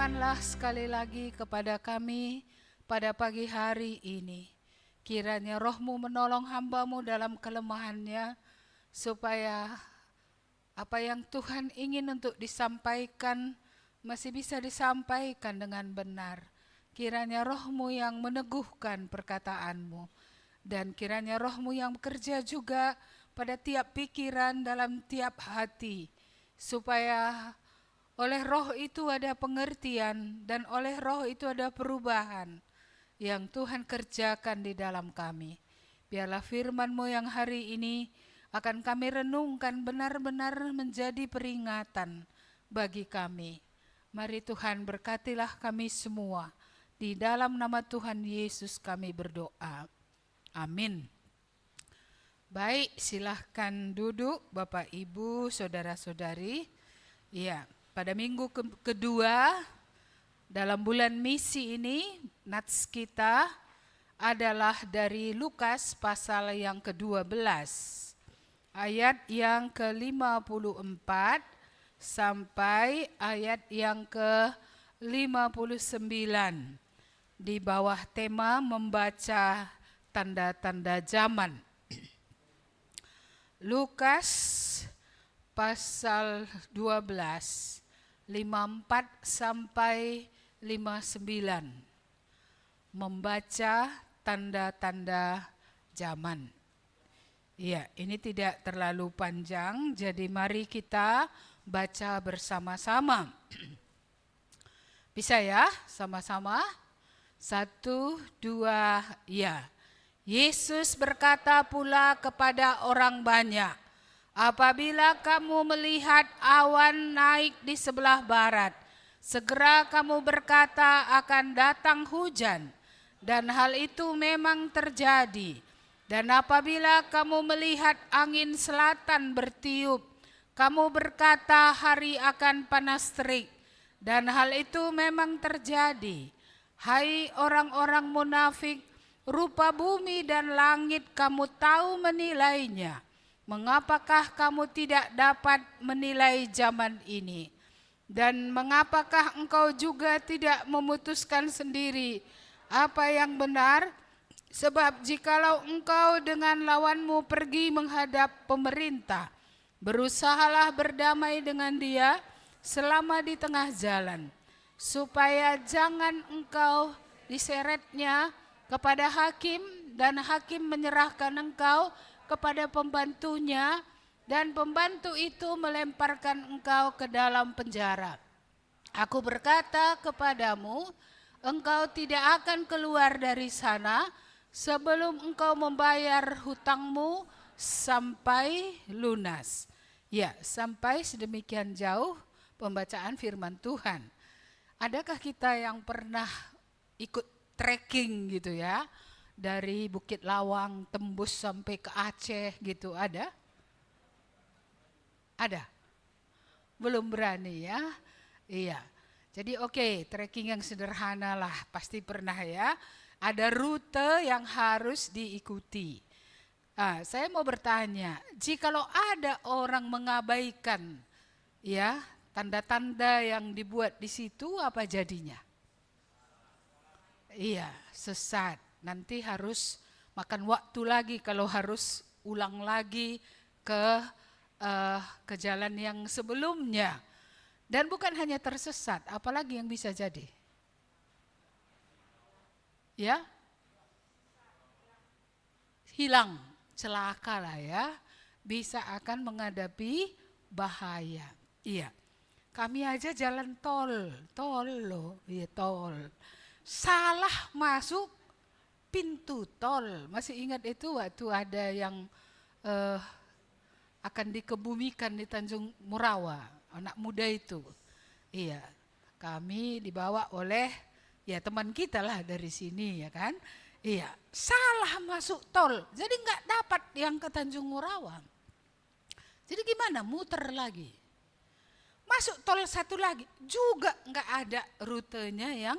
Firman-Nya sekali lagi kepada kami pada pagi hari ini. Kiranya Roh-Mu menolong hamba-Mu dalam kelemahannya, supaya apa yang Tuhan ingin untuk disampaikan masih bisa disampaikan dengan benar. Kiranya Roh-Mu yang meneguhkan perkataan-Mu, dan kiranya Roh-Mu yang bekerja juga pada tiap pikiran dalam tiap hati, supaya oleh Roh itu ada pengertian, dan oleh Roh itu ada perubahan yang Tuhan kerjakan di dalam kami. Biarlah firman-Mu yang hari ini akan kami renungkan benar-benar menjadi peringatan bagi kami. Mari Tuhan berkatilah kami semua. Di dalam nama Tuhan Yesus kami berdoa. Amin. Baik, silahkan duduk Bapak Ibu, Saudara-saudari. Ya, pada minggu kedua dalam bulan misi ini, nats kita adalah dari Lukas pasal yang ke-12, ayat yang ke-54 sampai ayat yang ke-59, di bawah tema membaca tanda-tanda zaman. Lukas pasal 12, 54 sampai 59, membaca tanda-tanda zaman. Ya, ini tidak terlalu panjang, jadi mari kita baca bersama-sama. Bisa ya, sama-sama? 1, 2, ya. Yesus berkata pula kepada orang banyak, apabila kamu melihat awan naik di sebelah barat, segera kamu berkata akan datang hujan, dan hal itu memang terjadi. Dan apabila kamu melihat angin selatan bertiup, kamu berkata hari akan panas terik, dan hal itu memang terjadi. Hai orang-orang munafik, rupa bumi dan langit kamu tahu menilainya. Mengapakah kamu tidak dapat menilai zaman ini? Dan mengapakah engkau juga tidak memutuskan sendiri apa yang benar? Sebab jikalau engkau dengan lawanmu pergi menghadap pemerintah, berusahalah berdamai dengan dia selama di tengah jalan, supaya jangan engkau diseretnya kepada hakim, dan hakim menyerahkan engkau kepada pembantunya, dan pembantu itu melemparkan engkau ke dalam penjara. Aku berkata kepadamu, engkau tidak akan keluar dari sana sebelum engkau membayar hutangmu sampai lunas. Ya, sampai sedemikian jauh pembacaan firman Tuhan. Adakah kita yang pernah ikut trekking gitu ya, dari Bukit Lawang tembus sampai ke Aceh gitu, ada? Ada? Belum berani ya? Iya. Jadi trekking yang sederhana lah, pasti pernah ya. Ada rute yang harus diikuti. Saya mau bertanya, jikalau ada orang mengabaikan ya tanda-tanda yang dibuat di situ, apa jadinya? Iya, sesat. Nanti harus makan waktu lagi kalau harus ulang lagi ke jalan yang sebelumnya. Dan bukan hanya tersesat, apalagi yang bisa jadi? Ya, hilang, celaka lah ya, bisa akan menghadapi bahaya. Iya, kami aja jalan tol loh, iya tol. Salah masuk pintu tol. Masih ingat itu waktu ada yang akan dikebumikan di Tanjung Murawa, anak muda itu. Iya, kami dibawa oleh ya teman kita lah dari sini ya kan. Iya, salah masuk tol, jadi nggak dapat yang ke Tanjung Murawa. Jadi gimana? Muter lagi. Masuk tol satu lagi, juga nggak ada rutenya yang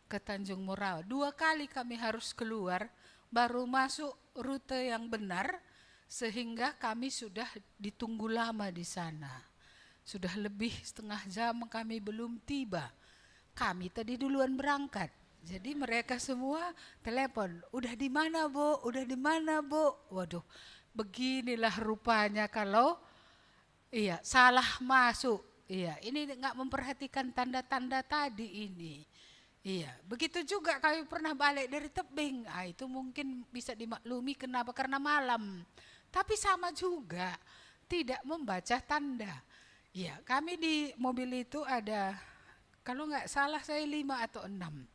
ke Tanjung Murawa. 2 kali kami harus keluar, baru masuk rute yang benar, sehingga kami sudah ditunggu lama di sana. Sudah lebih setengah jam kami belum tiba. kami tadi duluan berangkat. Jadi mereka semua telepon, udah di mana Bu? Udah di mana Bu? Waduh, beginilah rupanya kalau salah masuk. Iya, ini nggak memperhatikan tanda-tanda tadi ini. Iya, begitu juga kami pernah balik dari tebing. Itu mungkin bisa dimaklumi kenapa, karena malam. Tapi sama juga, tidak membaca tanda. Iya, kami di mobil itu ada, kalau nggak salah saya 5 atau 6.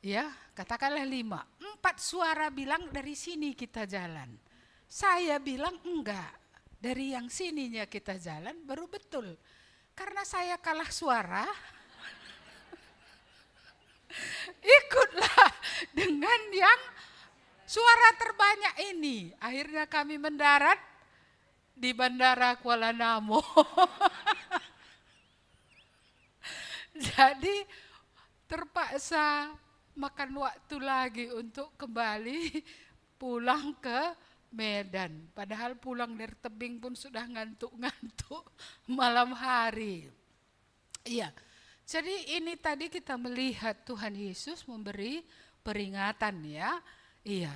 Ya, katakanlah 5. 4 suara bilang dari sini kita jalan. Saya bilang enggak, dari yang sininya kita jalan baru betul. Karena saya kalah suara, ikutlah dengan yang suara terbanyak ini. Akhirnya kami mendarat di Bandara Kuala Namu. Jadi terpaksa makan waktu lagi untuk kembali pulang ke Medan. Padahal pulang dari tebing pun sudah ngantuk-ngantuk malam hari. Iya. Jadi ini tadi kita melihat Tuhan Yesus memberi peringatan ya. Iya.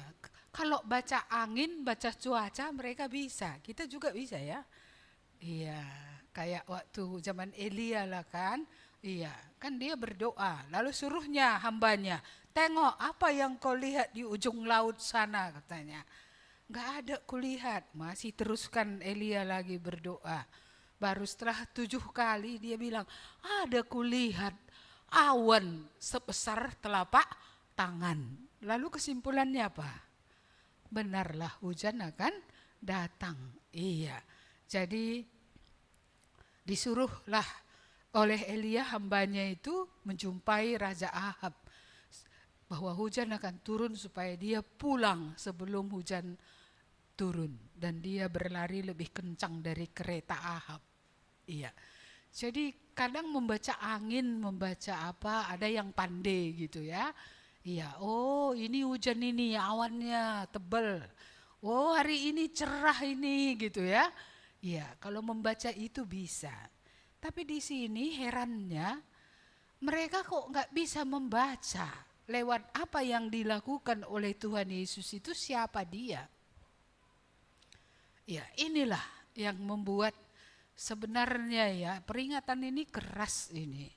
Kalau baca angin, baca cuaca mereka bisa. Kita juga bisa ya. Iya. Kayak waktu zaman Elia lah kan. Iya. Kan dia berdoa. Lalu suruhnya hambanya. Tengok apa yang kau lihat di ujung laut sana katanya. Enggak ada kulihat, masih teruskan Elia lagi berdoa. Baru setelah 7 kali dia bilang, ada kulihat awan sebesar telapak tangan. Lalu kesimpulannya apa? Benarlah hujan akan datang. Iya, jadi disuruhlah oleh Elia hambanya itu menjumpai Raja Ahab. Bahwa hujan akan turun supaya dia pulang sebelum hujan turun, dan dia berlari lebih kencang dari kereta Ahab. Iya. Jadi kadang membaca angin, membaca apa, ada yang pandai gitu ya. Iya, oh ini hujan ini awannya tebal. Oh hari ini cerah ini gitu ya. Iya, kalau membaca itu bisa. Tapi di sini herannya mereka kok nggak bisa membaca lewat apa yang dilakukan oleh Tuhan Yesus itu, siapa dia. Ya, inilah yang membuat sebenarnya ya peringatan ini keras ini.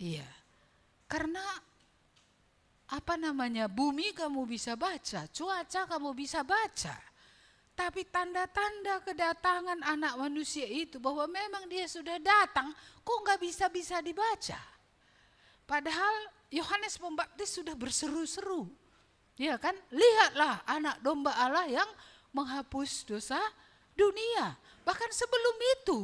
Iya. Karena bumi kamu bisa baca, cuaca kamu bisa baca. Tapi tanda-tanda kedatangan anak manusia itu bahwa memang dia sudah datang, kok nggak bisa dibaca. Padahal Yohanes Pembaptis sudah berseru-seru. Ya kan? Lihatlah anak domba Allah yang menghapus dosa dunia. Bahkan sebelum itu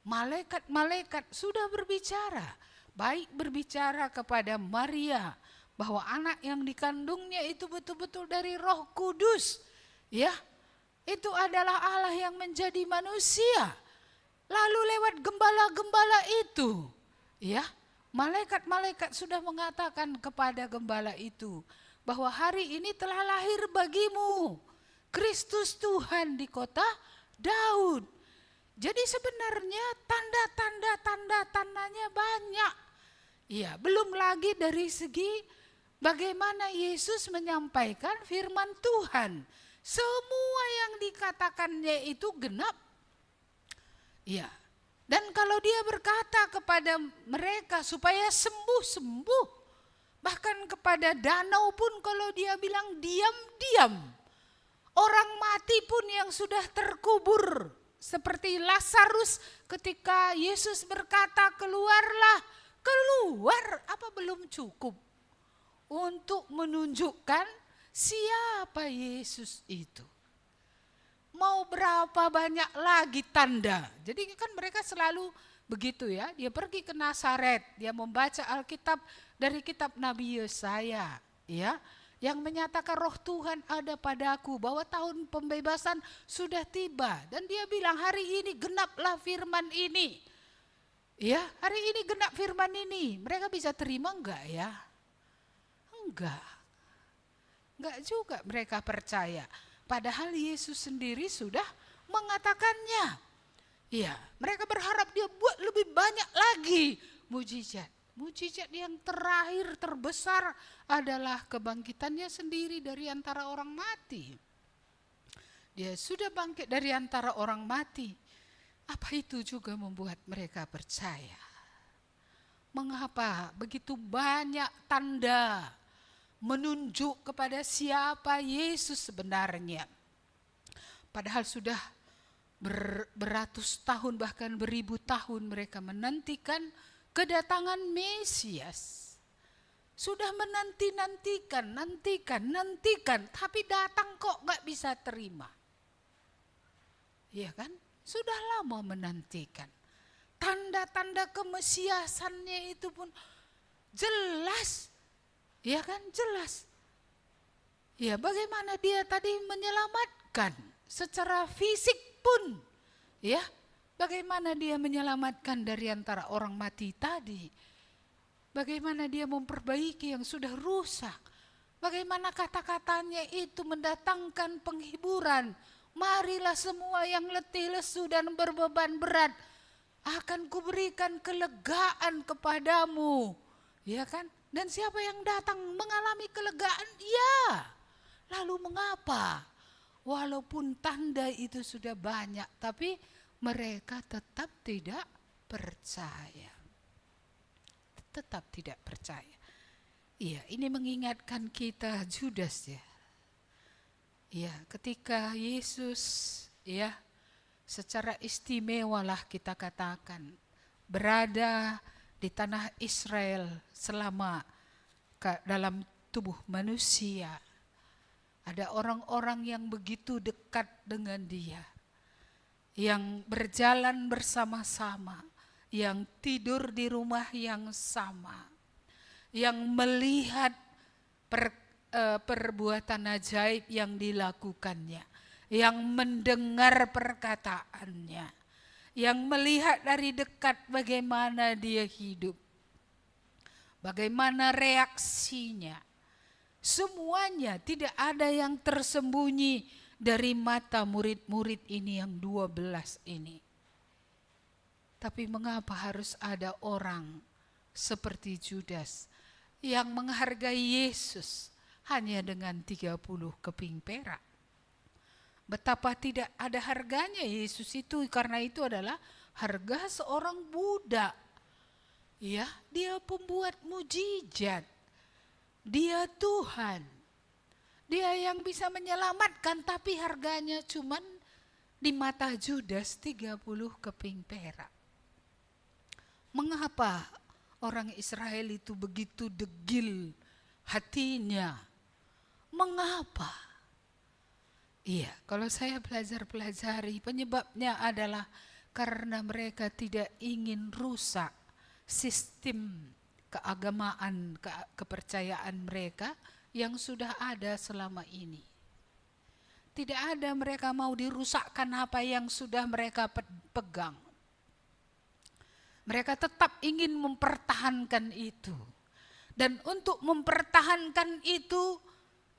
malaikat-malaikat sudah berbicara. Baik berbicara kepada Maria bahwa anak yang dikandungnya itu betul-betul dari Roh Kudus. Ya, itu adalah Allah yang menjadi manusia. Lalu lewat gembala-gembala itu, ya, malaikat-malaikat sudah mengatakan kepada gembala itu bahwa hari ini telah lahir bagimu Kristus Tuhan di kota Daud. Jadi sebenarnya tanda-tandanya banyak. Ya, belum lagi dari segi bagaimana Yesus menyampaikan firman Tuhan. Semua yang dikatakannya itu genap. Ya. Dan kalau dia berkata kepada mereka supaya sembuh-sembuh, bahkan kepada danau pun kalau dia bilang diam-diam. Orang mati pun yang sudah terkubur seperti Lazarus ketika Yesus berkata keluarlah, keluar, apa belum cukup untuk menunjukkan siapa Yesus itu. Mau berapa banyak lagi tanda. Jadi kan mereka selalu begitu ya. Dia pergi ke Nazaret, dia membaca Alkitab dari kitab Nabi Yesaya, ya, yang menyatakan roh Tuhan ada padaku, bahwa tahun pembebasan sudah tiba. Dan dia bilang hari ini genaplah firman ini. Ya, hari ini genap firman ini. Mereka bisa terima enggak ya? Enggak. Enggak juga mereka percaya. Padahal Yesus sendiri sudah mengatakannya. Ya, mereka berharap dia buat lebih banyak lagi mujizat. Mujizat yang terakhir terbesar adalah kebangkitannya sendiri dari antara orang mati. Dia sudah bangkit dari antara orang mati. Apa itu juga membuat mereka percaya? Mengapa begitu banyak tanda menunjuk kepada siapa Yesus sebenarnya? Padahal sudah beratus tahun bahkan beribu tahun mereka menantikan kedatangan Mesias. Sudah nantikan, tapi datang kok gak bisa terima. Iya kan? Sudah lama menantikan. Tanda-tanda kemesiasannya itu pun jelas. Ya kan? Jelas. Ya, bagaimana dia tadi menyelamatkan secara fisik pun. Ya, bagaimana dia menyelamatkan dari antara orang mati tadi. Bagaimana dia memperbaiki yang sudah rusak. Bagaimana kata-katanya itu mendatangkan penghiburan. Marilah semua yang letih, lesu dan berbeban berat, akan kuberikan kelegaan kepadamu. Ya kan? Dan siapa yang datang mengalami kelegaan? Ya. Lalu mengapa? Walaupun tanda itu sudah banyak, tapi mereka tetap tidak percaya. Tetap tidak percaya. Iya, ini mengingatkan kita Judas ya. Ya, ketika Yesus ya secara istimewalah kita katakan berada di tanah Israel selama dalam tubuh manusia. Ada orang-orang yang begitu dekat dengan dia. Yang berjalan bersama-sama, yang tidur di rumah yang sama. Yang melihat perbuatan ajaib yang dilakukannya, yang mendengar perkataannya, yang melihat dari dekat bagaimana dia hidup, bagaimana reaksinya. Semuanya tidak ada yang tersembunyi dari mata murid-murid ini yang 12 ini. Tapi mengapa harus ada orang seperti Judas yang menghargai Yesus hanya dengan 30 keping perak? Betapa tidak ada harganya Yesus itu, karena itu adalah harga seorang budak. Ya, dia pembuat mujizat. Dia Tuhan. Dia yang bisa menyelamatkan, tapi harganya cuman di mata Judas 30 keping perak. Mengapa orang Israel itu begitu degil hatinya? Mengapa? Iya, kalau saya pelajari penyebabnya adalah karena mereka tidak ingin rusak sistem keagamaan, kepercayaan mereka yang sudah ada selama ini. Tidak ada mereka mau dirusakkan apa yang sudah mereka pegang. Mereka tetap ingin mempertahankan itu. Dan untuk mempertahankan itu,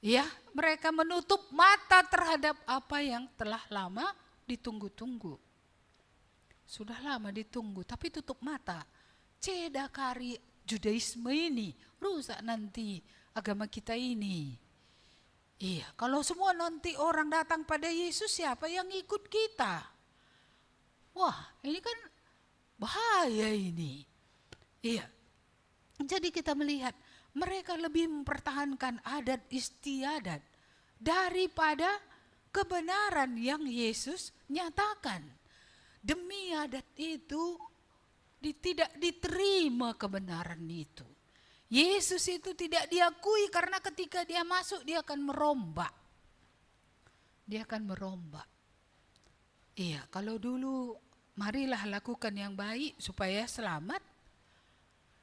ya, mereka menutup mata terhadap apa yang telah lama ditunggu-tunggu. Sudah lama ditunggu, tapi tutup mata. Cedakari Judaisme ini, rusak nanti agama kita ini. Iya, kalau semua nanti orang datang pada Yesus, siapa yang ikut kita? Wah, ini kan bahaya ini. Iya. Jadi kita melihat mereka lebih mempertahankan adat istiadat daripada kebenaran yang Yesus nyatakan. Demi adat itu tidak diterima kebenaran itu. Yesus itu tidak diakui karena ketika dia masuk dia akan merombak. Dia akan merombak. Iya, kalau dulu marilah lakukan yang baik supaya selamat.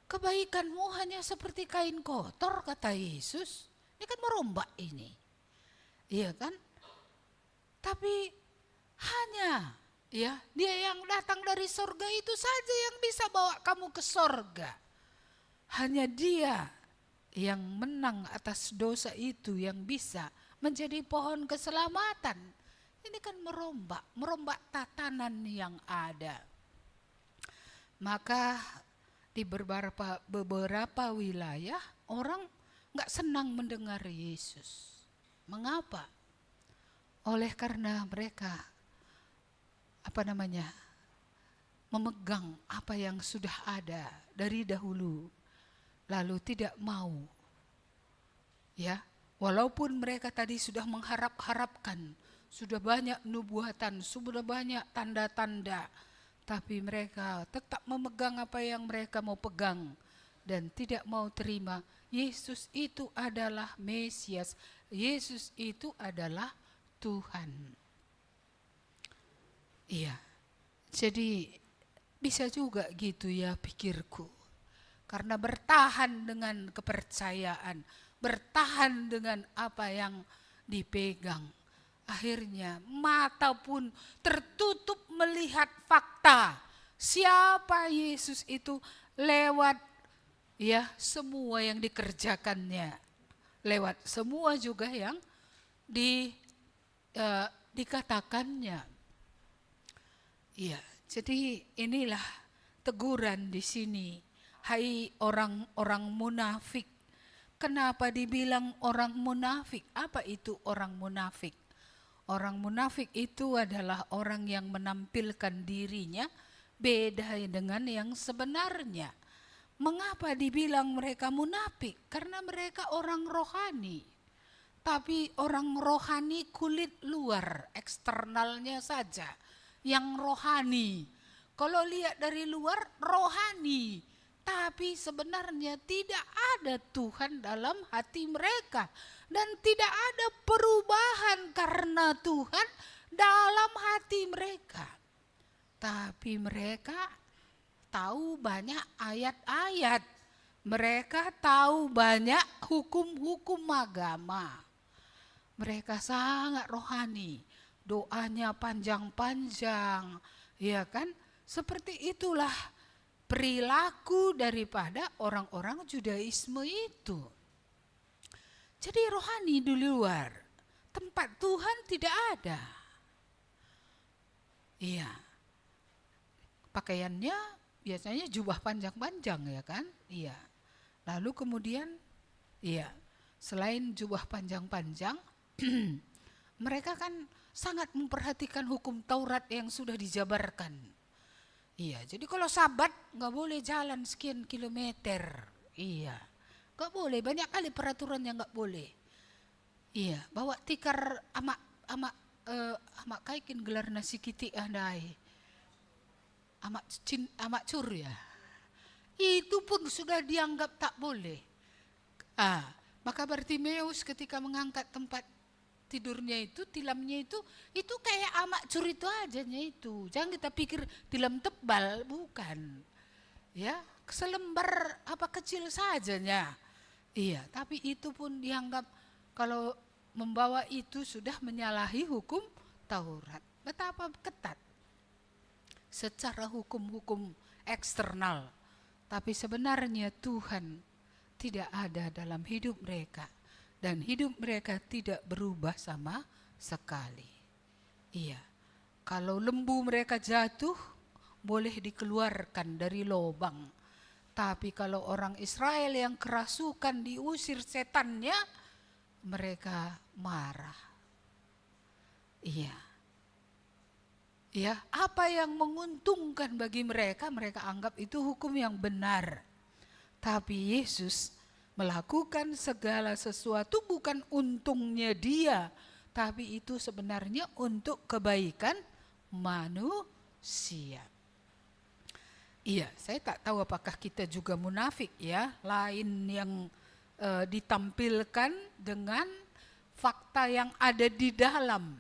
Kebaikanmu hanya seperti kain kotor, kata Yesus. Ini kan merombak ini. Iya kan? Tapi hanya ya, dia yang datang dari sorga itu saja yang bisa bawa kamu ke sorga. Hanya dia yang menang atas dosa itu yang bisa menjadi pohon keselamatan. Ini kan merombak tatanan yang ada. Maka Di beberapa wilayah orang nggak senang mendengar Yesus. Mengapa? Oleh karena mereka memegang apa yang sudah ada dari dahulu, lalu tidak mau, ya, walaupun mereka tadi sudah mengharap-harapkan, sudah banyak nubuatan, sudah banyak tanda-tanda, tapi mereka tetap memegang apa yang mereka mau pegang dan tidak mau terima Yesus itu adalah Mesias, Yesus itu adalah Tuhan. Iya, jadi bisa juga gitu ya pikirku. Karena bertahan dengan kepercayaan, bertahan dengan apa yang dipegang. Akhirnya mata pun tertutup melihat fakta. Siapa Yesus itu lewat ya semua yang dikerjakannya. Lewat semua juga yang dikatakannya. Ya, jadi inilah teguran di sini. Hai orang-orang munafik. Kenapa dibilang orang munafik? Apa itu orang munafik? Orang munafik itu adalah orang yang menampilkan dirinya beda dengan yang sebenarnya. Mengapa dibilang mereka munafik? Karena mereka orang rohani. Tapi orang rohani kulit luar, eksternalnya saja. Yang rohani. Kalau lihat dari luar, rohani. Tapi sebenarnya tidak ada Tuhan dalam hati mereka. Dan tidak ada perubahan karena Tuhan dalam hati mereka. Tapi mereka tahu banyak ayat-ayat. Mereka tahu banyak hukum-hukum agama. Mereka sangat rohani. Doanya panjang-panjang. Ya kan? Seperti itulah perilaku daripada orang-orang Judaisme itu. Jadi rohani di luar, tempat Tuhan tidak ada. Iya. Pakaiannya biasanya jubah panjang-panjang ya kan? Iya. Lalu kemudian iya, selain jubah panjang-panjang, mereka kan sangat memperhatikan hukum Taurat yang sudah dijabarkan. Iya, jadi kalau Sabat nggak boleh jalan sekian kilometer. Iya. Gak boleh, banyak kali peraturan yang gak boleh. Iya, bawa tikar amak kaikin gelar nasi kiti andai. Amak cur ya. Itu pun sudah dianggap tak boleh. Maka Bartimeus ketika mengangkat tempat tidurnya itu, tilamnya itu kayak amak cur itu ajanya itu. Jangan kita pikir tilam tebal, bukan. Ya, selembar apa kecil sajanya. Iya, tapi itu pun dianggap kalau membawa itu sudah menyalahi hukum Taurat. Betapa ketat secara hukum-hukum eksternal. Tapi sebenarnya Tuhan tidak ada dalam hidup mereka. Dan hidup mereka tidak berubah sama sekali. Iya, kalau lembu mereka jatuh, boleh dikeluarkan dari lubang. Tapi kalau orang Israel yang kerasukan diusir setannya, mereka marah. Iya. Ya, apa yang menguntungkan bagi mereka, mereka anggap itu hukum yang benar. Tapi Yesus melakukan segala sesuatu bukan untungnya dia, tapi itu sebenarnya untuk kebaikan manusia. Iya, saya tak tahu apakah kita juga munafik ya, lain yang ditampilkan dengan fakta yang ada di dalam.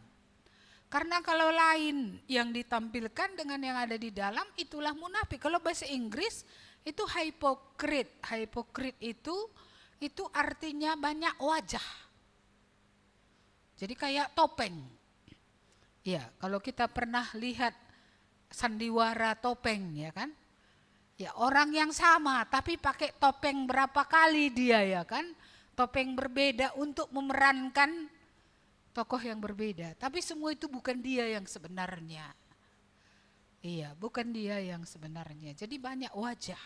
Karena kalau lain yang ditampilkan dengan yang ada di dalam, itulah munafik. Kalau bahasa Inggris itu hypocrite. Hypocrite itu artinya banyak wajah. Jadi kayak topeng. Ya, kalau kita pernah lihat sandiwara topeng ya kan? Ya, orang yang sama tapi pakai topeng berapa kali dia ya kan? Topeng berbeda untuk memerankan tokoh yang berbeda. Tapi semua itu bukan dia yang sebenarnya. Iya, bukan dia yang sebenarnya. Jadi banyak wajah.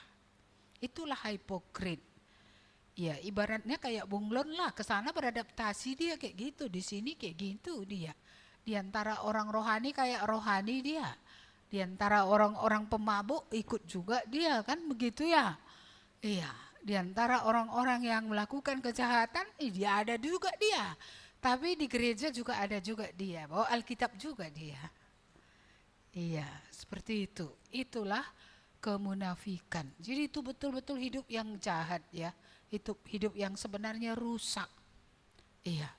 Itulah hipokrit. Ya, ibaratnya kayak bunglon lah, ke sana beradaptasi dia kayak gitu, di sini kayak gitu dia. Di antara orang rohani kayak rohani dia. Di antara orang-orang pemabuk ikut juga dia, kan begitu ya. Iya, di antara orang-orang yang melakukan kejahatan, dia ada juga dia. Tapi di gereja juga ada juga dia, bawa Alkitab juga dia. Iya, seperti itu. Itulah kemunafikan. Jadi itu betul-betul hidup yang jahat ya. Itu hidup yang sebenarnya rusak. Iya.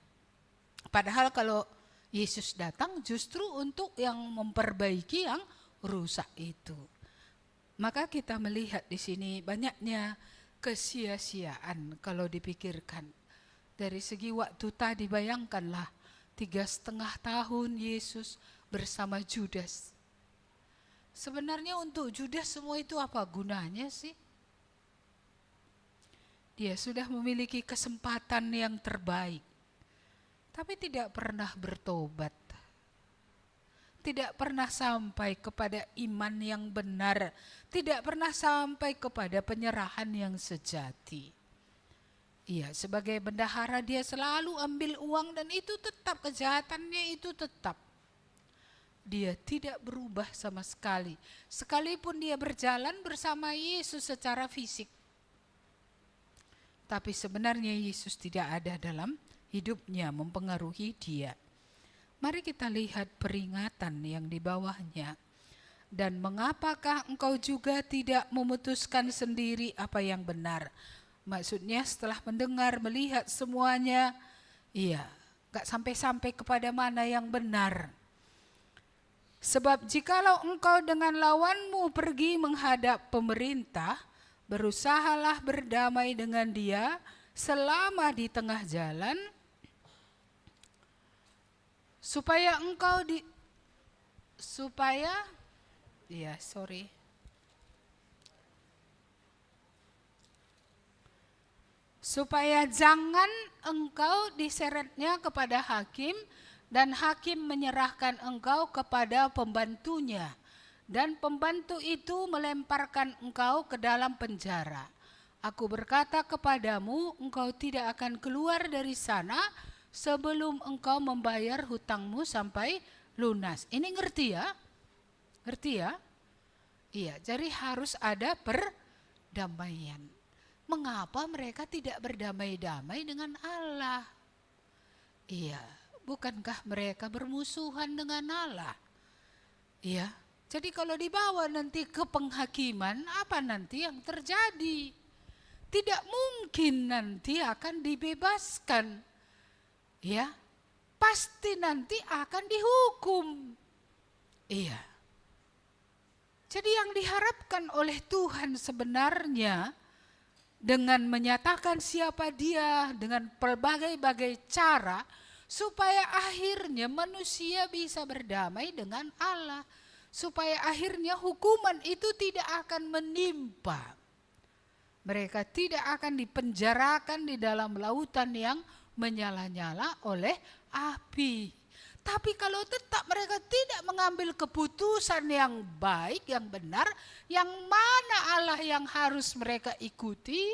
Padahal kalau Yesus datang justru untuk yang memperbaiki yang rusak itu. Maka kita melihat di sini banyaknya kesia-siaan kalau dipikirkan. Dari segi waktu tadi bayangkanlah 3,5 tahun Yesus bersama Judas. Sebenarnya untuk Judas semua itu apa gunanya sih? Dia sudah memiliki kesempatan yang terbaik, tapi tidak pernah bertobat. Tidak pernah sampai kepada iman yang benar, tidak pernah sampai kepada penyerahan yang sejati. Iya, sebagai bendahara dia selalu ambil uang dan itu tetap kejahatannya itu tetap. Dia tidak berubah sama sekali, sekalipun dia berjalan bersama Yesus secara fisik. Tapi sebenarnya Yesus tidak ada dalam hidupnya mempengaruhi dia. Mari kita lihat peringatan yang di bawahnya. Dan mengapakah engkau juga tidak memutuskan sendiri apa yang benar? Maksudnya setelah mendengar, melihat semuanya, gak sampai-sampai kepada mana yang benar. Sebab jikalau engkau dengan lawanmu pergi menghadap pemerintah, berusahalah berdamai dengan dia selama di tengah jalan, supaya jangan engkau diseretnya kepada hakim dan hakim menyerahkan engkau kepada pembantunya. Dan pembantu itu melemparkan engkau ke dalam penjara. Aku berkata kepadamu, engkau tidak akan keluar dari sana sebelum engkau membayar hutangmu sampai lunas. Ini ngerti ya? Ngerti ya? Iya, jadi harus ada perdamaian. Mengapa mereka tidak berdamai-damai dengan Allah? Iya, bukankah mereka bermusuhan dengan Allah? Iya. Jadi kalau dibawa nanti ke penghakiman, apa nanti yang terjadi? Tidak mungkin nanti akan dibebaskan. Ya, pasti nanti akan dihukum. Iya. Jadi yang diharapkan oleh Tuhan sebenarnya dengan menyatakan siapa dia dengan berbagai-bagai cara, supaya akhirnya manusia bisa berdamai dengan Allah. Supaya akhirnya hukuman itu tidak akan menimpa. Mereka tidak akan dipenjarakan di dalam lautan yang menyala-nyala oleh api. Tapi kalau tetap mereka tidak mengambil keputusan yang baik, yang benar, yang mana Allah yang harus mereka ikuti,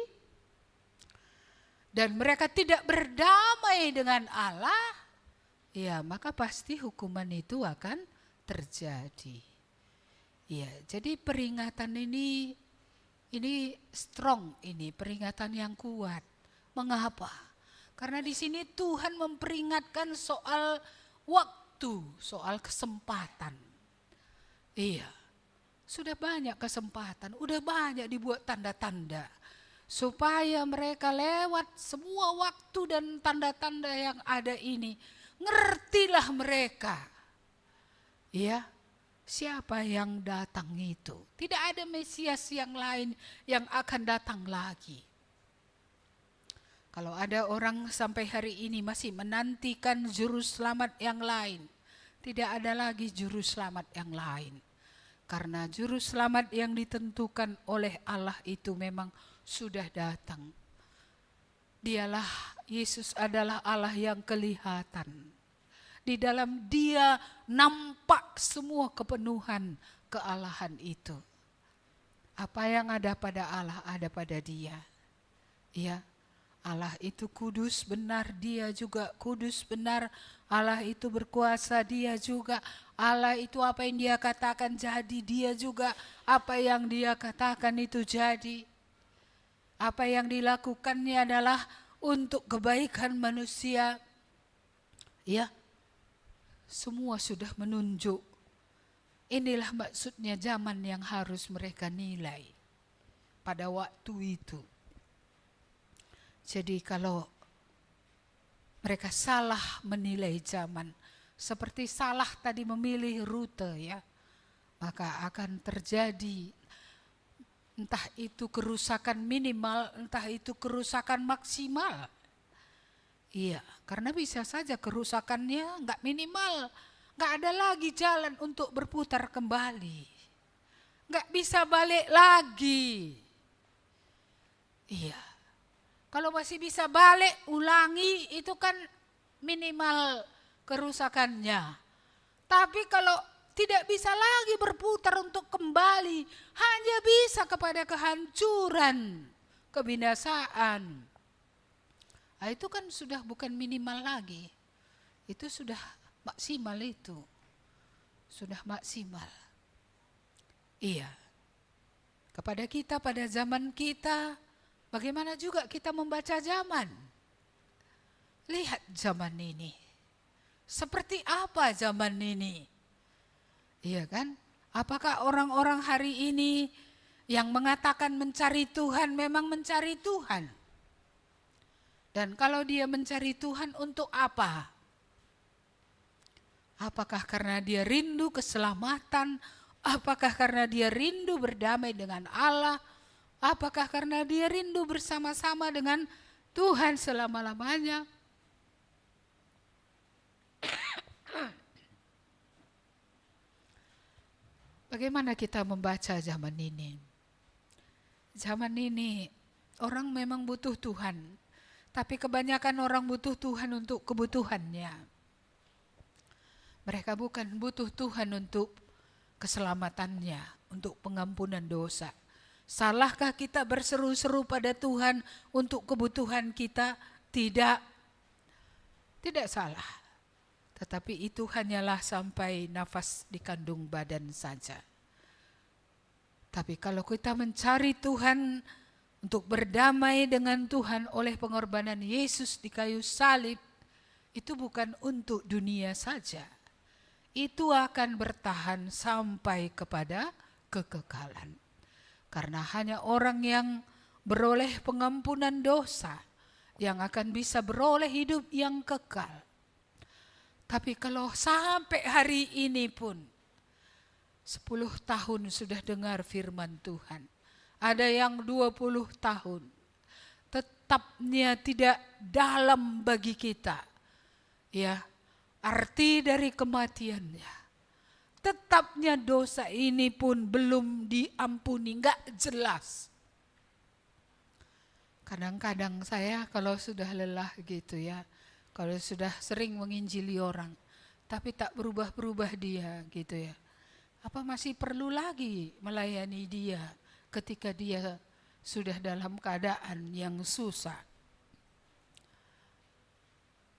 dan mereka tidak berdamai dengan Allah, ya maka pasti hukuman itu akan terjadi. Ya, jadi peringatan ini strong, ini peringatan yang kuat. Mengapa? Karena di sini Tuhan memperingatkan soal waktu, soal kesempatan. Iya, sudah banyak kesempatan, udah banyak dibuat tanda-tanda supaya mereka lewat semua waktu dan tanda-tanda yang ada ini, ngertilah mereka. Iya. Siapa yang datang itu? Tidak ada Mesias yang lain yang akan datang lagi. Kalau ada orang sampai hari ini masih menantikan juru selamat yang lain, tidak ada lagi juru selamat yang lain. Karena juru selamat yang ditentukan oleh Allah itu memang sudah datang. Dialah, Yesus adalah Allah yang kelihatan. Di dalam dia nampak semua kepenuhan kealahan itu. Apa yang ada pada Allah ada pada dia. Ya, Allah itu kudus benar, dia juga kudus benar. Allah itu berkuasa, dia juga. Allah itu apa yang dia katakan jadi, dia juga. Apa yang dia katakan itu jadi. Apa yang dilakukannya adalah untuk kebaikan manusia. Ya, semua sudah menunjuk. Inilah maksudnya zaman yang harus mereka nilai pada waktu itu. Jadi kalau mereka salah menilai zaman, seperti salah tadi memilih rute ya, maka akan terjadi entah itu kerusakan minimal, entah itu kerusakan maksimal. Iya, karena bisa saja kerusakannya nggak minimal, nggak ada lagi jalan untuk berputar kembali, nggak bisa balik lagi. Iya, kalau masih bisa balik, ulangi, itu kan minimal kerusakannya. Tapi kalau tidak bisa lagi berputar untuk kembali, hanya bisa kepada kehancuran, kebinasaan. Nah, itu kan sudah bukan minimal lagi. Itu sudah maksimal itu. Sudah maksimal. Iya. Kepada kita pada zaman kita, bagaimana juga kita membaca zaman? Lihat zaman ini. Seperti apa zaman ini? Iya kan? Apakah orang-orang hari ini yang mengatakan mencari Tuhan memang mencari Tuhan? Dan kalau dia mencari Tuhan untuk apa? Apakah karena dia rindu keselamatan? Apakah karena dia rindu berdamai dengan Allah? Apakah karena dia rindu bersama-sama dengan Tuhan selama-lamanya? Bagaimana kita membaca zaman ini? Zaman ini orang memang butuh Tuhan. Tapi kebanyakan orang butuh Tuhan untuk kebutuhannya. Mereka bukan butuh Tuhan untuk keselamatannya, untuk pengampunan dosa. Salahkah kita berseru-seru pada Tuhan untuk kebutuhan kita? Tidak. Tidak salah. Tetapi itu hanyalah sampai nafas di kandung badan saja. Tapi kalau kita mencari Tuhan untuk berdamai dengan Tuhan oleh pengorbanan Yesus di kayu salib, itu bukan untuk dunia saja. Itu akan bertahan sampai kepada kekekalan. Karena hanya orang yang beroleh pengampunan dosa yang akan bisa beroleh hidup yang kekal. Tapi kalau sampai hari ini pun 10 tahun sudah dengar firman Tuhan, ada yang 20 tahun, tetapnya tidak dalam bagi kita. Ya, arti dari kematiannya. Tetapnya dosa ini pun belum diampuni, enggak jelas. Kadang-kadang saya kalau sudah lelah gitu ya, kalau sudah sering menginjili orang, tapi tak berubah-berubah dia gitu ya. Apa masih perlu lagi melayani dia ketika dia sudah dalam keadaan yang susah?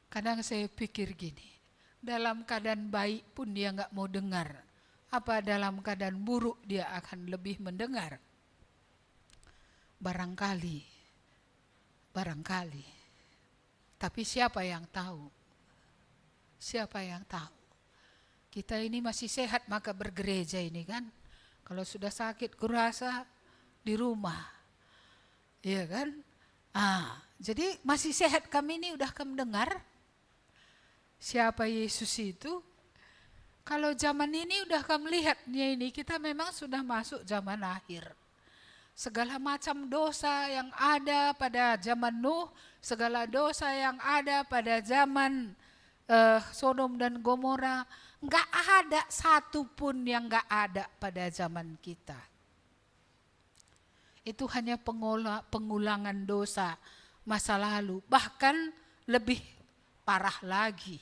Kadang saya pikir gini, dalam keadaan baik pun dia nggak mau dengar. Apa dalam keadaan buruk dia akan lebih mendengar? Barangkali. Tapi siapa yang tahu? Siapa yang tahu? Kita ini masih sehat maka bergereja ini kan. Kalau sudah sakit kurasa di rumah. Iya kan? Jadi masih sehat kami ini udah kamu dengar? Siapa Yesus itu? Kalau zaman ini udah kamu lihatnya ini, kita memang sudah masuk zaman akhir. Segala macam dosa yang ada pada zaman Nuh, segala dosa yang ada pada zaman Sodom dan Gomora, enggak ada satu pun yang enggak ada pada zaman kita. Itu hanya pengulangan dosa masa lalu, bahkan lebih parah lagi.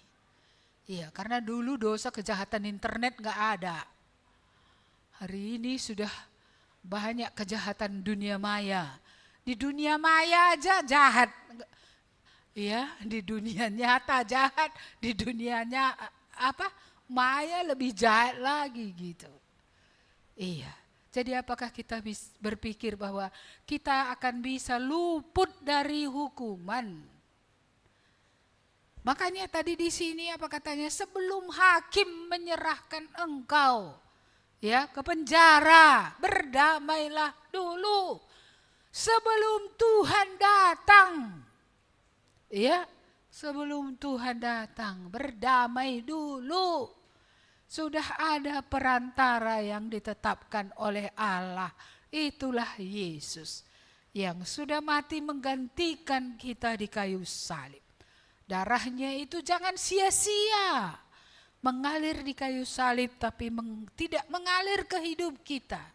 Iya, karena dulu dosa kejahatan internet enggak ada. Hari ini sudah banyak kejahatan dunia maya. Di dunia maya aja jahat. Ya, di dunia nyata jahat, di dunianya maya lebih jahat lagi gitu. Iya. Jadi apakah kita berpikir bahwa kita akan bisa luput dari hukuman? Makanya tadi di sini apa katanya? Sebelum hakim menyerahkan engkau ya ke penjara, berdamailah dulu sebelum Tuhan datang. Ya, sebelum Tuhan datang, berdamai dulu. Sudah ada perantara yang ditetapkan oleh Allah. Itulah Yesus yang sudah mati menggantikan kita di kayu salib. Darahnya itu jangan sia-sia mengalir di kayu salib, tapi tidak mengalir ke hidup kita.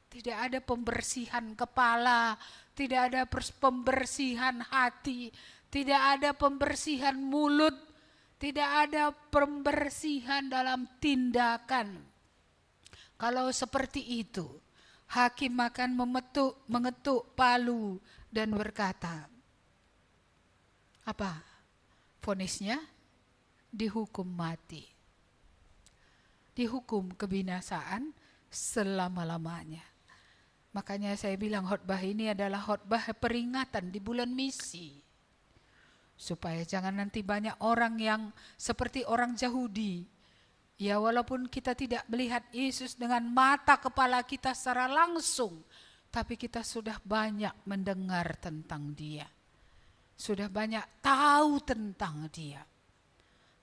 Tidak ada pembersihan kepala, tidak ada pembersihan hati, tidak ada pembersihan mulut, tidak ada pembersihan dalam tindakan. Kalau seperti itu, hakim akan mengetuk palu dan berkata, apa? Vonisnya dihukum mati. Dihukum kebinasaan selama-lamanya. Makanya saya bilang khotbah ini adalah khotbah peringatan di bulan misi. Supaya jangan nanti banyak orang yang seperti orang Yahudi. Ya, walaupun kita tidak melihat Yesus dengan mata kepala kita secara langsung, tapi kita sudah banyak mendengar tentang Dia. Sudah banyak tahu tentang Dia.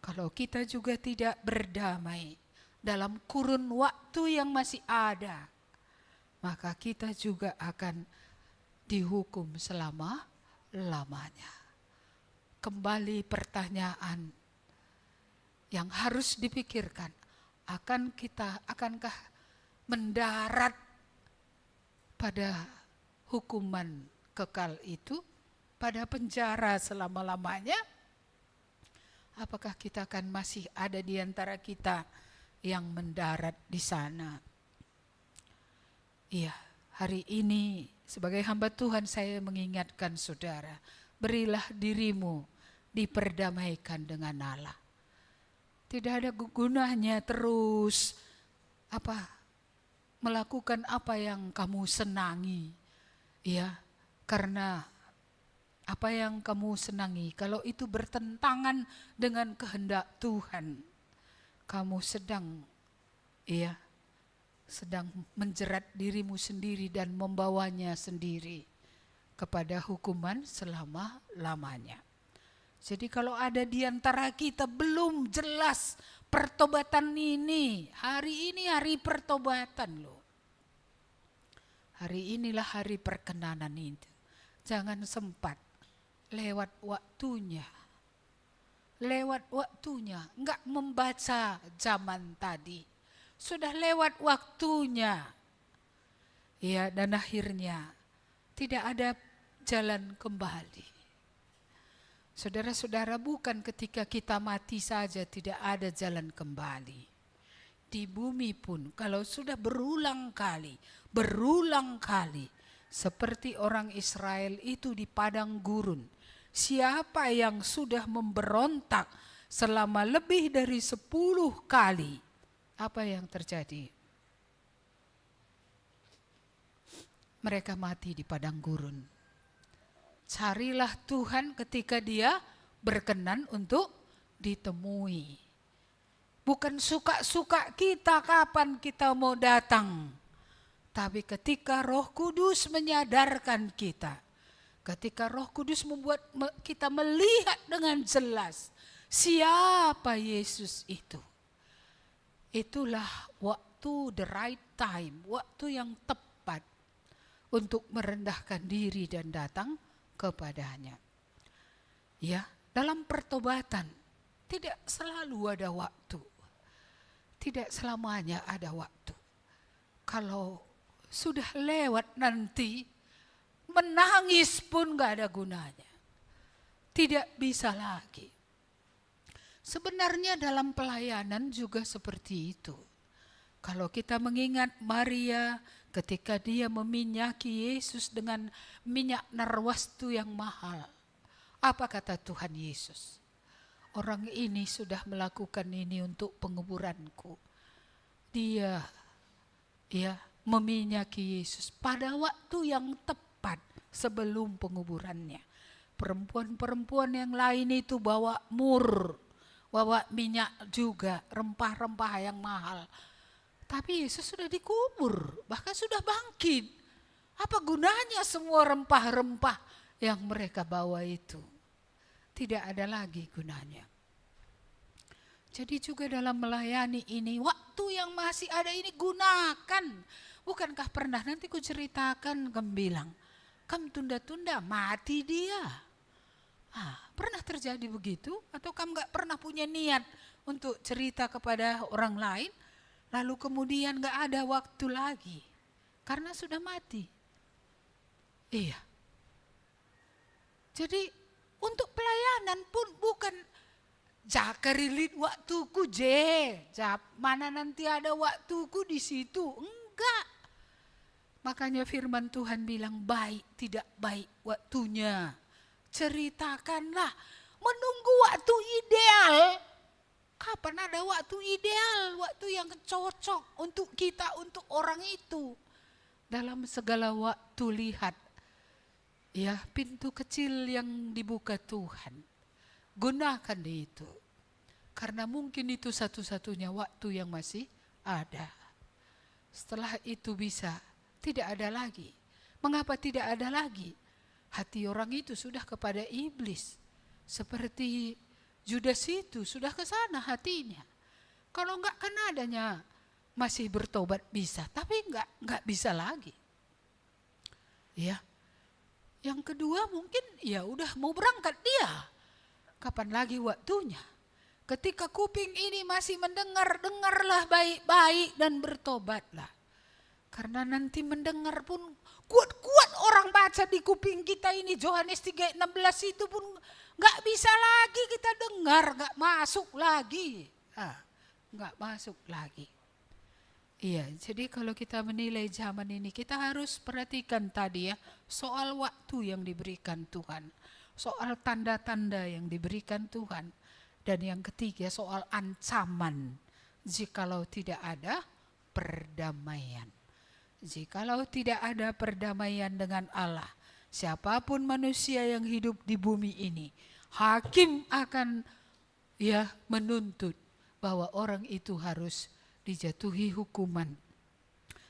Kalau kita juga tidak berdamai dalam kurun waktu yang masih ada, maka kita juga akan dihukum selama-lamanya. Kembali pertanyaan yang harus dipikirkan, akankah mendarat pada hukuman kekal itu, pada penjara selama-lamanya? Apakah kita akan masih ada di antara kita yang mendarat di sana? Iya, hari ini sebagai hamba Tuhan saya mengingatkan saudara, berilah dirimu diperdamaikan dengan Allah. Tidak ada gunanya terus melakukan apa yang kamu senangi. Ya, karena apa yang kamu senangi, kalau itu bertentangan dengan kehendak Tuhan, kamu sedang menjerat dirimu sendiri dan membawanya sendiri kepada hukuman selama-lamanya. Jadi kalau ada di antara kita belum jelas pertobatan ini, hari ini hari pertobatan loh. Hari inilah hari perkenanan itu. Jangan sempat lewat waktunya. Enggak membaca zaman tadi. Sudah lewat waktunya. Ya, dan akhirnya tidak ada jalan kembali. Saudara-saudara, bukan ketika kita mati saja tidak ada jalan kembali. Di bumi pun kalau sudah berulang kali seperti orang Israel itu di padang gurun, siapa yang sudah memberontak selama lebih dari 10 kali, apa yang terjadi? Mereka mati di padang gurun. Carilah Tuhan ketika Dia berkenan untuk ditemui. Bukan suka-suka kita kapan kita mau datang. Tapi ketika Roh Kudus menyadarkan kita. Ketika Roh Kudus membuat kita melihat dengan jelas siapa Yesus itu. Itulah waktu, the right time, waktu yang tepat untuk merendahkan diri dan datang kepadanya. Ya, dalam pertobatan tidak selalu ada waktu. Tidak selamanya ada waktu. Kalau sudah lewat nanti, menangis pun gak ada gunanya. Tidak bisa lagi. Sebenarnya dalam pelayanan juga seperti itu. Kalau kita mengingat Maria ketika dia meminyaki Yesus dengan minyak narwastu yang mahal. Apa kata Tuhan Yesus? Orang ini sudah melakukan ini untuk penguburanku. Dia meminyaki Yesus pada waktu yang tepat sebelum penguburannya. Perempuan-perempuan yang lain itu bawa mur, bawa minyak juga, rempah-rempah yang mahal. Tapi Yesus sudah dikubur, bahkan sudah bangkit. Apa gunanya semua rempah-rempah yang mereka bawa itu? Tidak ada lagi gunanya. Jadi juga dalam melayani ini, waktu yang masih ada ini gunakan. Bukankah pernah, nanti ku ceritakan, kamu bilang, kamu tunda-tunda, mati dia. Pernah terjadi begitu? Atau kamu gak pernah punya niat untuk cerita kepada orang lain, lalu kemudian gak ada waktu lagi, karena sudah mati? Iya. Jadi untuk pelayanan pun bukan jakarilit waktuku mana nanti ada waktuku di situ. Enggak. Makanya firman Tuhan bilang baik tidak baik waktunya. Ceritakanlah, menunggu waktu ideal. Kapan ada waktu ideal, waktu yang cocok untuk kita, untuk orang itu. Dalam segala waktu lihat, ya, pintu kecil yang dibuka Tuhan. Gunakan itu. Karena mungkin itu satu-satunya waktu yang masih ada. Setelah itu bisa, tidak ada lagi. Mengapa tidak ada lagi? Hati orang itu sudah kepada iblis. Seperti Judas itu sudah ke sana hatinya. Kalau enggak kan adanya masih bertobat bisa, tapi enggak bisa lagi. Ya. Yang kedua mungkin ya udah mau berangkat dia. Kapan lagi waktunya? Ketika kuping ini masih mendengar, dengarlah baik-baik dan bertobatlah. Karena nanti mendengar pun kuat-kuat orang baca di kuping kita ini, Yohanes 3:16 itu pun gak bisa lagi kita dengar, gak masuk lagi. Gak masuk lagi. Iya, jadi kalau kita menilai zaman ini, kita harus perhatikan tadi ya, soal waktu yang diberikan Tuhan. Soal tanda-tanda yang diberikan Tuhan. Dan yang ketiga soal ancaman jikalau tidak ada perdamaian. Jikalau tidak ada perdamaian dengan Allah, siapapun manusia yang hidup di bumi ini, hakim akan menuntut bahwa orang itu harus dijatuhi hukuman.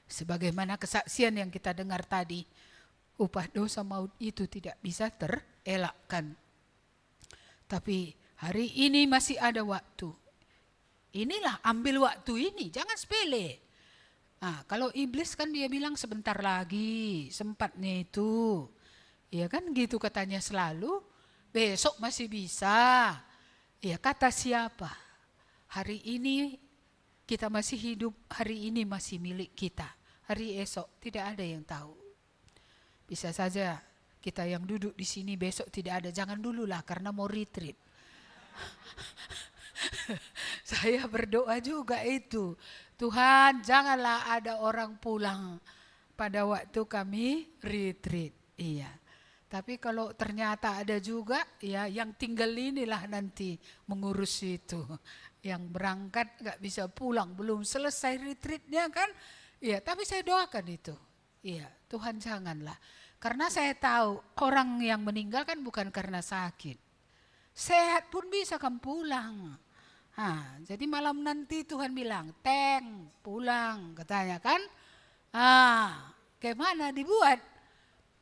Sebagaimana kesaksian yang kita dengar tadi, upah dosa maut itu tidak bisa terelakkan. Tapi hari ini masih ada waktu. Inilah, ambil waktu ini, jangan sepele. Kalau iblis kan dia bilang sebentar lagi, sempatnya itu. Ya kan gitu katanya selalu, besok masih bisa. Ya kata siapa? Hari ini kita masih hidup, hari ini masih milik kita. Hari esok tidak ada yang tahu. Bisa saja kita yang duduk di sini besok tidak ada, jangan dulu lah karena mau retreat. Saya berdoa juga itu. Tuhan, janganlah ada orang pulang pada waktu kami retreat. Iya. Tapi kalau ternyata ada juga ya yang tinggal inilah nanti mengurus itu. Yang berangkat gak bisa pulang, belum selesai retreatnya kan. Iya, tapi saya doakan itu. Iya, Tuhan janganlah. Karena saya tahu orang yang meninggal kan bukan karena sakit. Sehat pun bisa kan pulang. Jadi malam nanti Tuhan bilang, Teng, pulang, katanya kan. Gimana dibuat?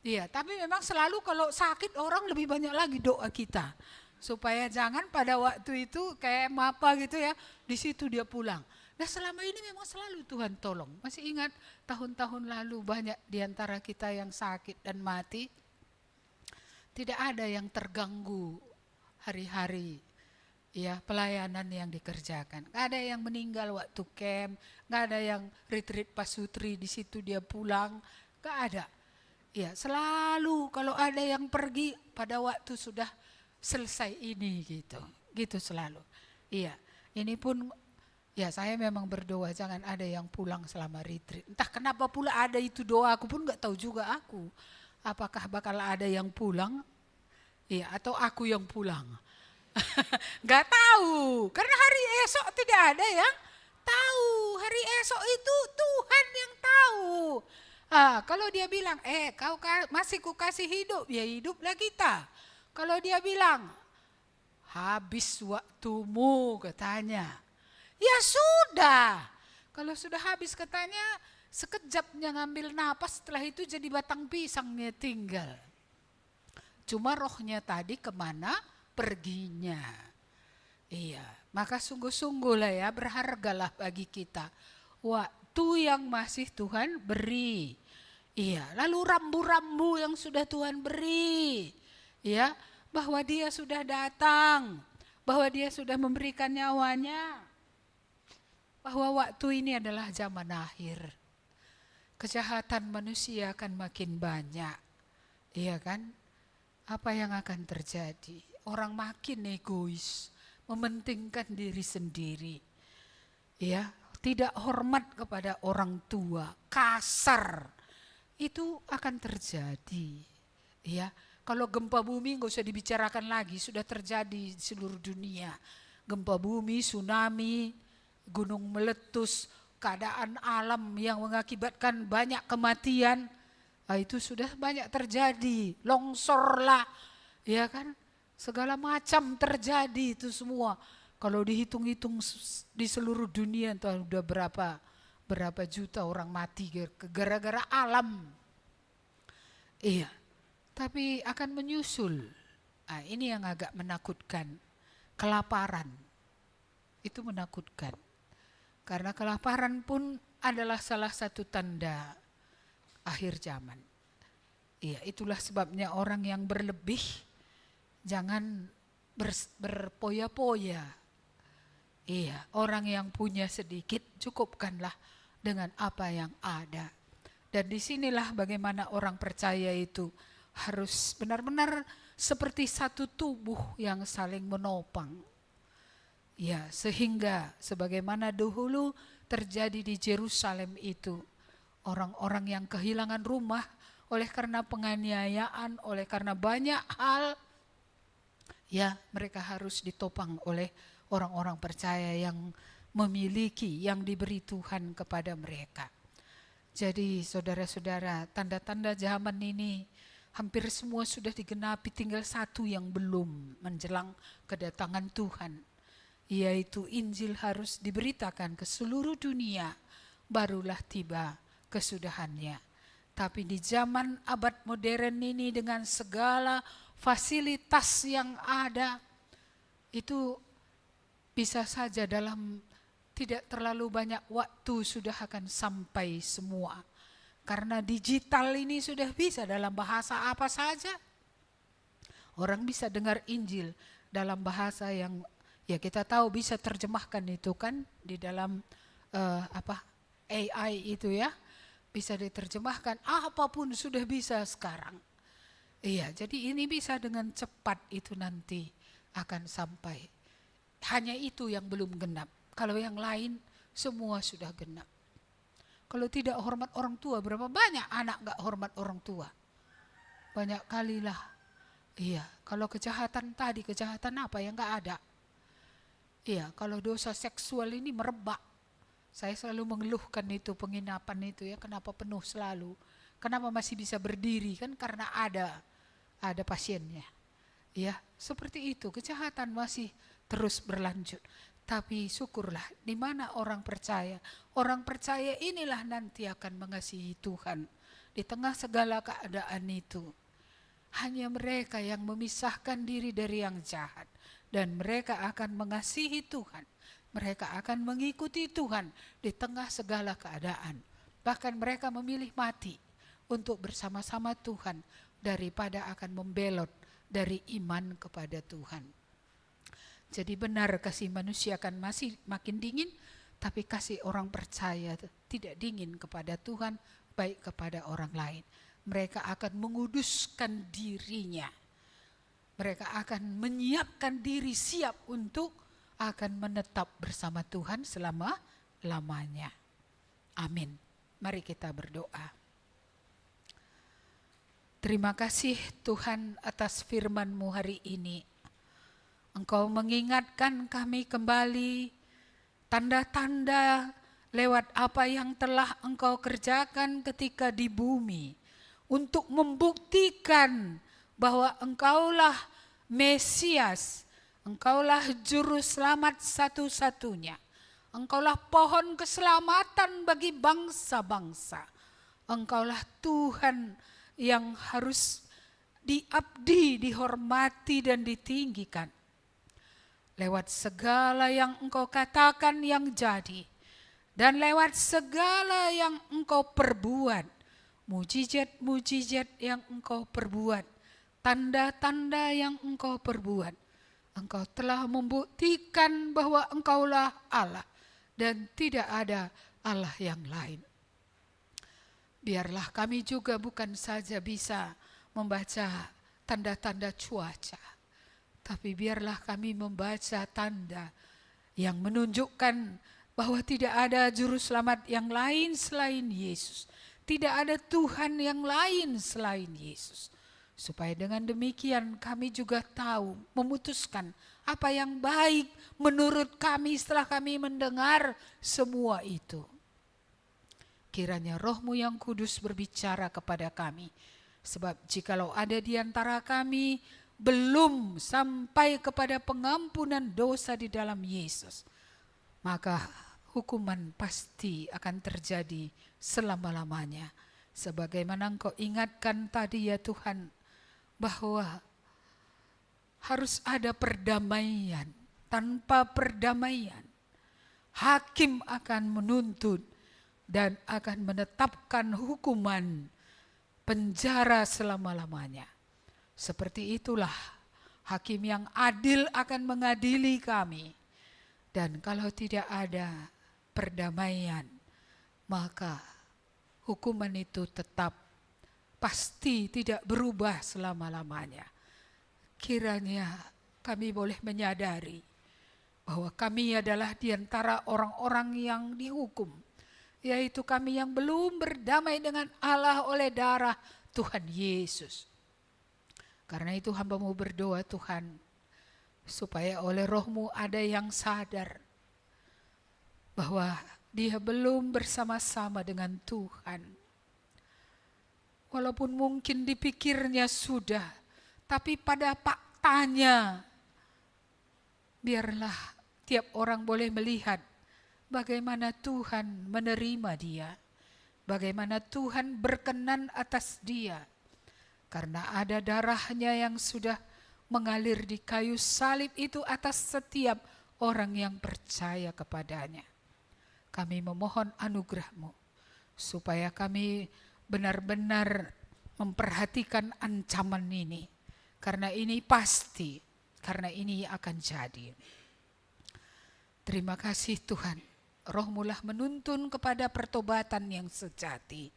Iya, tapi memang selalu kalau sakit orang lebih banyak lagi doa kita. Supaya jangan pada waktu itu kayak apa gitu ya, di situ dia pulang. Nah selama ini memang selalu Tuhan tolong. Masih ingat tahun-tahun lalu banyak diantara kita yang sakit dan mati. Tidak ada yang terganggu hari-hari. Ya, pelayanan yang dikerjakan. Gak ada yang meninggal waktu camp, gak ada yang retreat pasutri di situ dia pulang, gak ada. Ya, selalu kalau ada yang pergi pada waktu sudah selesai ini gitu selalu. Iya, ini pun Ya saya memang berdoa jangan ada yang pulang selama retreat. Entah kenapa pula ada itu doa, aku pun nggak tahu juga aku. Apakah bakal ada yang pulang? Ya, atau aku yang pulang? Nggak tahu, karena hari esok tidak ada yang tahu. Hari esok itu Tuhan yang tahu. Kalau dia bilang, kau masih kukasih hidup, ya hiduplah kita. Kalau dia bilang, habis waktumu katanya. Ya sudah, kalau sudah habis katanya sekejapnya ngambil napas setelah itu jadi batang pisangnya tinggal. Cuma rohnya tadi kemana perginya. Iya, maka sungguh-sungguh lah ya, berhargalah bagi kita waktu yang masih Tuhan beri. Iya, lalu rambu-rambu yang sudah Tuhan beri. Ya, bahwa dia sudah datang, bahwa dia sudah memberikan nyawanya. Bahwa waktu ini adalah zaman akhir. Kejahatan manusia akan makin banyak. Iya kan? Apa yang akan terjadi? Orang makin egois, mementingkan diri sendiri. Ya, tidak hormat kepada orang tua, kasar. Itu akan terjadi. Ya, kalau gempa bumi nggak usah dibicarakan lagi, sudah terjadi di seluruh dunia. Gempa bumi, tsunami, gunung meletus, keadaan alam yang mengakibatkan banyak kematian, itu sudah banyak terjadi. Longsor lah, ya kan? Segala macam terjadi itu semua. Kalau dihitung-hitung di seluruh dunia itu udah berapa juta orang mati gara-gara alam. Iya, tapi akan menyusul. Ini yang agak menakutkan. Kelaparan, itu menakutkan. Karena kelaparan pun adalah salah satu tanda akhir zaman. Iya, itulah sebabnya orang yang berlebih jangan berpoya-poya. Iya, orang yang punya sedikit cukupkanlah dengan apa yang ada. Dan disinilah bagaimana orang percaya itu harus benar-benar seperti satu tubuh yang saling menopang. Ya, sehingga sebagaimana dahulu terjadi di Yerusalem itu, orang-orang yang kehilangan rumah oleh karena penganiayaan, oleh karena banyak hal, ya mereka harus ditopang oleh orang-orang percaya yang memiliki, yang diberi Tuhan kepada mereka. Jadi saudara-saudara, tanda-tanda zaman ini hampir semua sudah digenapi, tinggal satu yang belum menjelang kedatangan Tuhan. Yaitu Injil harus diberitakan ke seluruh dunia, barulah tiba kesudahannya. Tapi di zaman abad modern ini dengan segala fasilitas yang ada, itu bisa saja dalam tidak terlalu banyak waktu sudah akan sampai semua. Karena digital ini sudah bisa dalam bahasa apa saja. Orang bisa dengar Injil dalam bahasa yang ya kita tahu bisa terjemahkan itu kan di dalam AI itu ya, bisa diterjemahkan, apapun sudah bisa sekarang. Iya, jadi ini bisa dengan cepat itu nanti akan sampai. Hanya itu yang belum genap. Kalau yang lain semua sudah genap. Kalau tidak hormat orang tua, berapa banyak anak gak hormat orang tua? Banyak kalilah. Iya, kalau kejahatan tadi, kejahatan apa yang gak ada? Iya, kalau dosa seksual ini merebak. Saya selalu mengeluhkan itu, penginapan itu ya, kenapa penuh selalu. Kenapa masih bisa berdiri, kan karena ada pasiennya. Ya, seperti itu, kejahatan masih terus berlanjut. Tapi syukurlah, di mana orang percaya inilah nanti akan mengasihi Tuhan. Di tengah segala keadaan itu, hanya mereka yang memisahkan diri dari yang jahat. Dan mereka akan mengasihi Tuhan. Mereka akan mengikuti Tuhan di tengah segala keadaan. Bahkan mereka memilih mati untuk bersama-sama Tuhan daripada akan membelot dari iman kepada Tuhan. Jadi benar kasih manusia akan masih makin dingin, tapi kasih orang percaya tidak dingin kepada Tuhan, baik kepada orang lain. Mereka akan menguduskan dirinya. Mereka akan menyiapkan diri siap untuk akan menetap bersama Tuhan selama-lamanya. Amin. Mari kita berdoa. Terima kasih Tuhan atas firman-Mu hari ini. Engkau mengingatkan kami kembali tanda-tanda lewat apa yang telah Engkau kerjakan ketika di bumi, untuk membuktikan bahwa Engkaulah Mesias, Engkaulah Juru Selamat satu-satunya, Engkaulah pohon keselamatan bagi bangsa-bangsa, Engkaulah Tuhan yang harus diabdi, dihormati dan ditinggikan. Lewat segala yang Engkau katakan yang jadi, dan lewat segala yang Engkau perbuat, mujizat-mujizat yang Engkau perbuat, tanda-tanda yang Engkau perbuat, Engkau telah membuktikan bahwa Engkaulah Allah dan tidak ada Allah yang lain. Biarlah kami juga bukan saja bisa membaca tanda-tanda cuaca, tapi biarlah kami membaca tanda yang menunjukkan bahwa tidak ada juru selamat yang lain selain Yesus. Tidak ada Tuhan yang lain selain Yesus. Supaya dengan demikian kami juga tahu, memutuskan apa yang baik menurut kami setelah kami mendengar semua itu. Kiranya Roh-Mu yang kudus berbicara kepada kami. Sebab jikalau ada di antara kami belum sampai kepada pengampunan dosa di dalam Yesus, maka hukuman pasti akan terjadi selama-lamanya. Sebagaimana Engkau ingatkan tadi ya Tuhan, bahwa harus ada perdamaian. Tanpa perdamaian, hakim akan menuntut dan akan menetapkan hukuman penjara selama-lamanya. Seperti itulah hakim yang adil akan mengadili kami. Dan kalau tidak ada perdamaian, maka hukuman itu tetap pasti tidak berubah selama-lamanya. Kiranya kami boleh menyadari bahwa kami adalah di antara orang-orang yang dihukum, yaitu kami yang belum berdamai dengan Allah oleh darah Tuhan Yesus. Karena itu hamba-Mu berdoa Tuhan, supaya oleh Roh-Mu ada yang sadar bahwa dia belum bersama-sama dengan Tuhan. Walaupun mungkin dipikirnya sudah, tapi pada faktanya biarlah tiap orang boleh melihat bagaimana Tuhan menerima dia, bagaimana Tuhan berkenan atas dia. Karena ada darahnya yang sudah mengalir di kayu salib itu atas setiap orang yang percaya kepadanya. Kami memohon anugerah-Mu supaya kami benar-benar memperhatikan ancaman ini. Karena ini pasti, karena ini akan jadi. Terima kasih Tuhan, Roh-Mu lah menuntun kepada pertobatan yang sejati.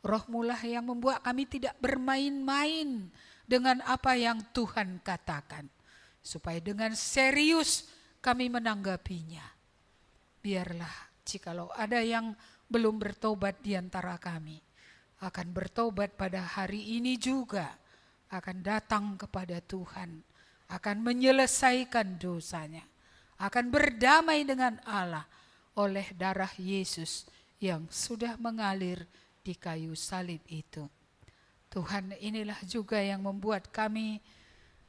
Roh-Mu lah yang membuat kami tidak bermain-main dengan apa yang Tuhan katakan. Supaya dengan serius kami menanggapinya. Biarlah jikalau ada yang belum bertobat di antara kami, akan bertobat pada hari ini juga, akan datang kepada Tuhan, akan menyelesaikan dosanya, akan berdamai dengan Allah oleh darah Yesus yang sudah mengalir di kayu salib itu. Tuhan, inilah juga yang membuat kami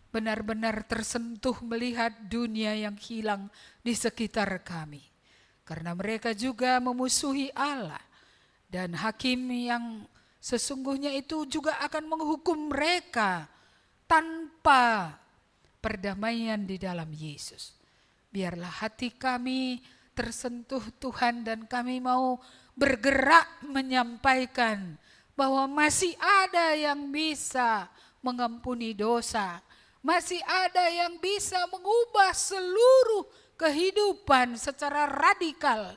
benar-benar tersentuh melihat dunia yang hilang di sekitar kami. Karena mereka juga memusuhi Allah, dan hakim yang sesungguhnya itu juga akan menghukum mereka tanpa perdamaian di dalam Yesus. Biarlah hati kami tersentuh Tuhan, dan kami mau bergerak menyampaikan bahwa masih ada yang bisa mengampuni dosa, masih ada yang bisa mengubah seluruh kehidupan secara radikal.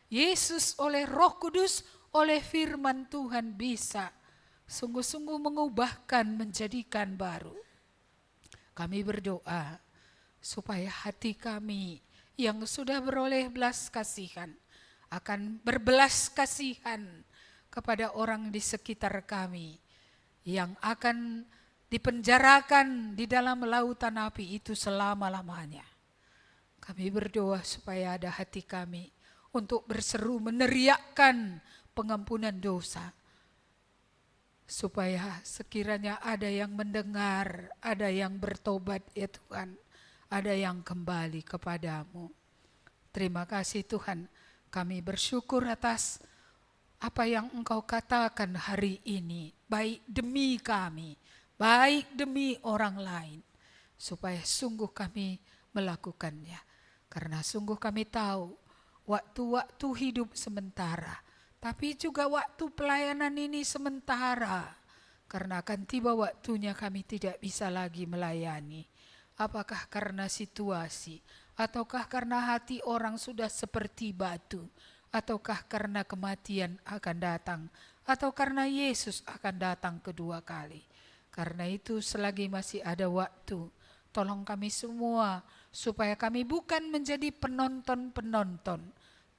Yesus oleh Roh Kudus, oleh firman Tuhan bisa sungguh-sungguh mengubahkan, menjadikan baru. Kami berdoa supaya hati kami yang sudah beroleh belas kasihan akan berbelas kasihan kepada orang di sekitar kami yang akan dipenjarakan di dalam lautan api itu selama-lamanya. Kami berdoa supaya ada hati kami untuk berseru meneriakkan pengampunan dosa. Supaya sekiranya ada yang mendengar, ada yang bertobat ya Tuhan, ada yang kembali kepadamu. Terima kasih Tuhan, kami bersyukur atas apa yang Engkau katakan hari ini, baik demi kami, baik demi orang lain, supaya sungguh kami melakukannya. Karena sungguh kami tahu waktu-waktu hidup sementara, tapi juga waktu pelayanan ini sementara. Karena akan tiba waktunya kami tidak bisa lagi melayani. Apakah karena situasi, ataukah karena hati orang sudah seperti batu, ataukah karena kematian akan datang, atau karena Yesus akan datang kedua kali. Karena itu selagi masih ada waktu, tolong kami semua supaya kami bukan menjadi penonton-penonton,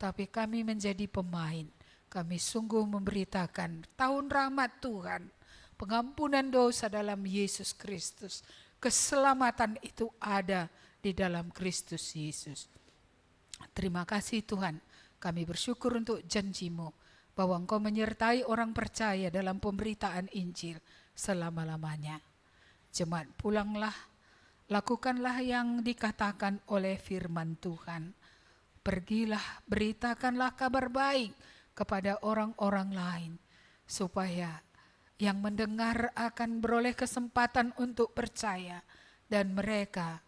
tapi kami menjadi pemain. Kami sungguh memberitakan tahun rahmat Tuhan, pengampunan dosa dalam Yesus Kristus. Keselamatan itu ada di dalam Kristus Yesus. Terima kasih Tuhan, kami bersyukur untuk janji-Mu bahwa Engkau menyertai orang percaya dalam pemberitaan Injil selama-lamanya. Jemaat, pulanglah, lakukanlah yang dikatakan oleh firman Tuhan. Pergilah, beritakanlah kabar baik kepada orang-orang lain, supaya yang mendengar akan beroleh kesempatan untuk percaya, dan mereka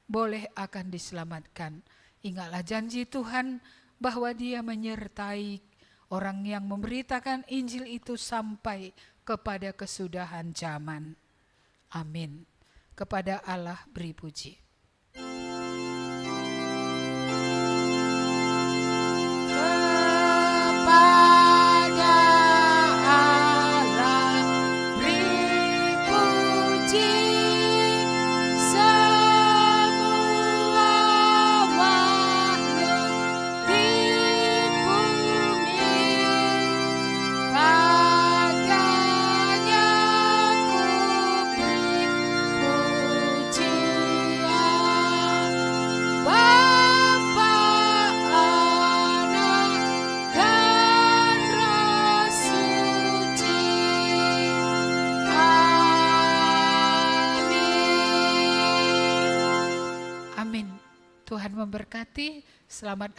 boleh akan diselamatkan. Ingatlah janji Tuhan bahwa Dia menyertai orang yang memberitakan Injil itu sampai kepada kesudahan zaman. Amin. Kepada Allah beri puji. Tuhan memberkati. Selamat